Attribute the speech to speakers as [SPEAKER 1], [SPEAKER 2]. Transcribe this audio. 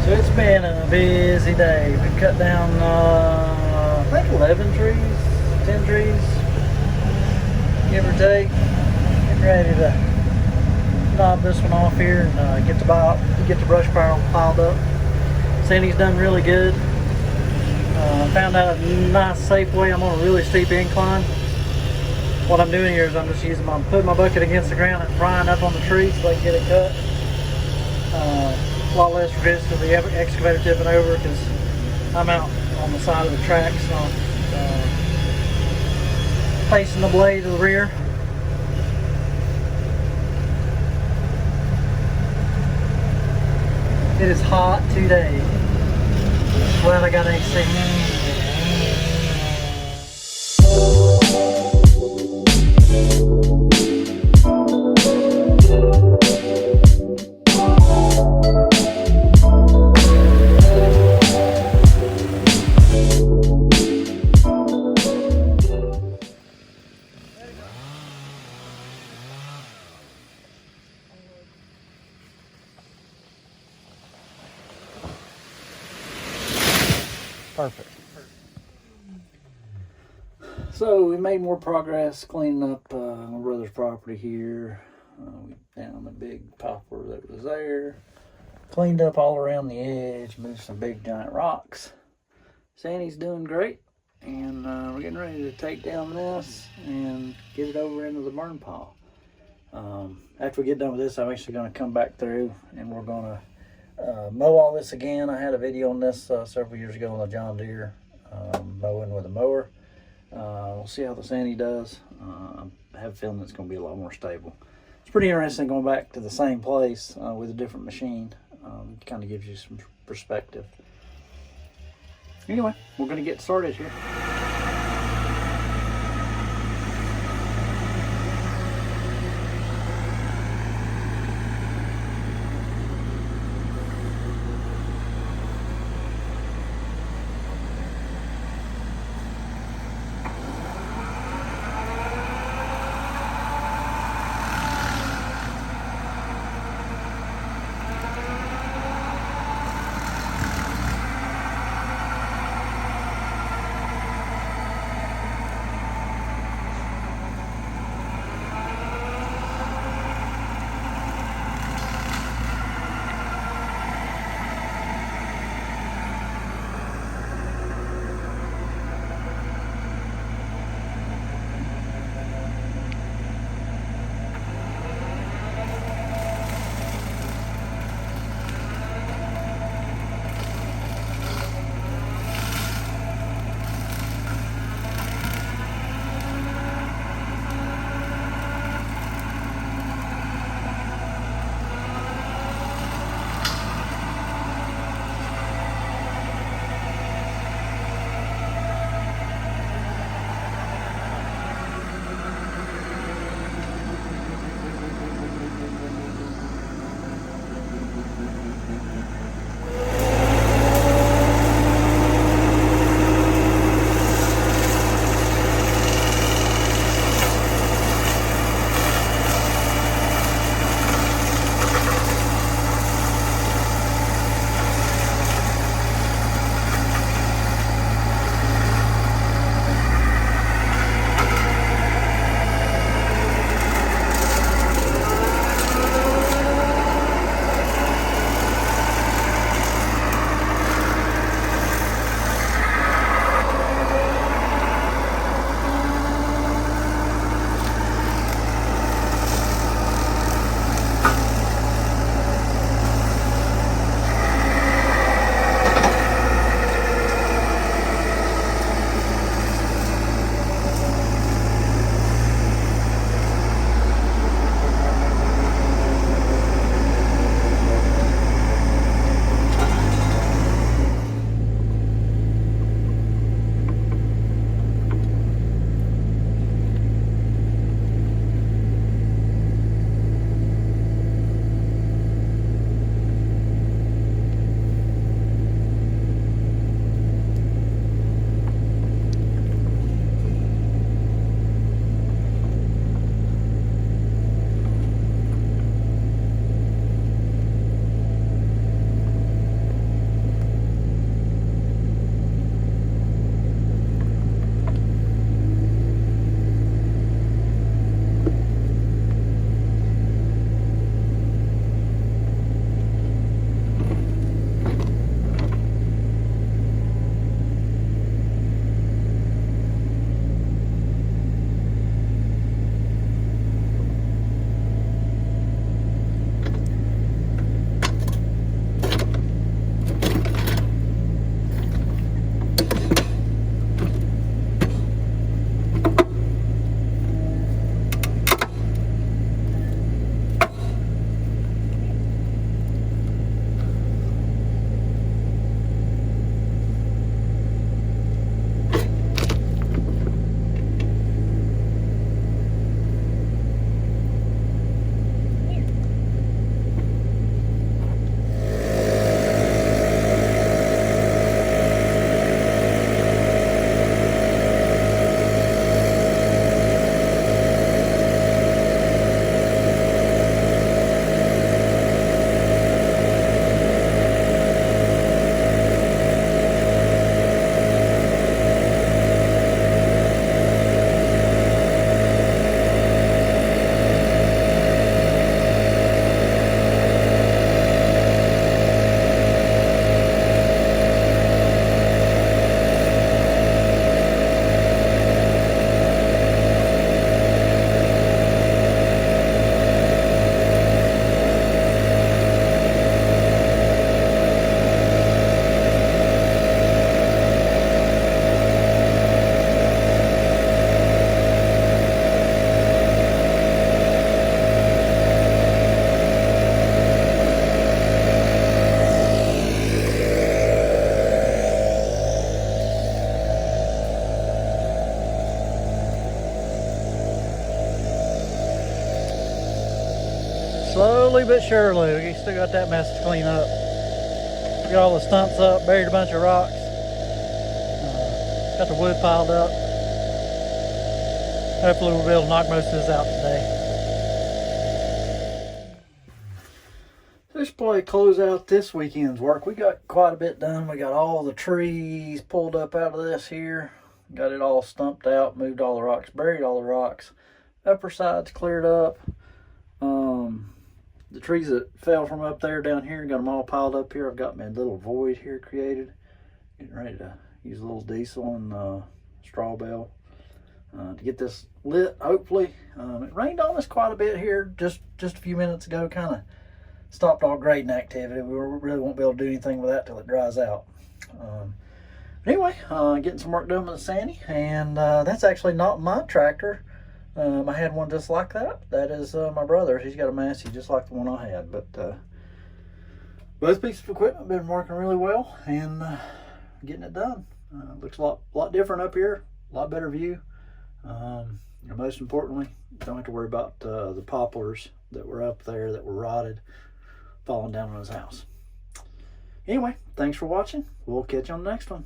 [SPEAKER 1] So it's been a busy day. We cut down, I think 11 trees, 10 trees, give or take. Getting ready to knob this one off here and get the brush pile piled up. Sany's done really good. Found out a nice, safe way. I'm on a really steep incline. What I'm doing here is I'm just putting my bucket against the ground and prying up on the tree so I can get it cut. A lot less risk of the excavator tipping over because I'm out on the side of the tracks, not facing the blade to the rear. It is hot today. Glad I got AC. Perfect. So we made more progress cleaning up my brother's property here. We found the big popper that was there. Cleaned up all around the edge, moved some big giant rocks. Sany's doing great, and we're getting ready to take down this and get it over into the burn pile. After we get done with this, I'm actually going to come back through and we're going to mow all this again. I had a video on this several years ago on the John Deere mowing with a mower. We'll see how the Sany does. I have a feeling it's going to be a lot more stable. It's pretty interesting going back to the same place with a different machine. It kind of gives you some perspective. Anyway, we're going to get started here. slowly but surely, we still got that mess to clean up. Got all the stumps up, buried a bunch of rocks. Got the wood piled up. Hopefully we'll be able to knock most of this out today. This will probably close out this weekend's work. We got quite a bit done. We got all the trees pulled up out of this here. Got it all stumped out, moved all the rocks, buried all the rocks. Upper side's cleared up. The trees that fell from up there down here, got them all piled up here. I've got my little void here created. Getting ready to use a little diesel and straw bale to get this lit, hopefully. It rained on us quite a bit here just a few minutes ago. Kind of stopped all grading activity. We really won't be able to do anything with that till it dries out. But anyway, getting some work done with the Sany, and that's actually not my tractor. I had one just like that. That is my brother's. He's got a Massey just like the one I had. But both pieces of equipment have been working really well and getting it done. Looks a lot different up here. A lot better view. And most importantly, don't have to worry about the poplars that were up there that were rotted falling down on his house. Anyway, thanks for watching. We'll catch you on the next one.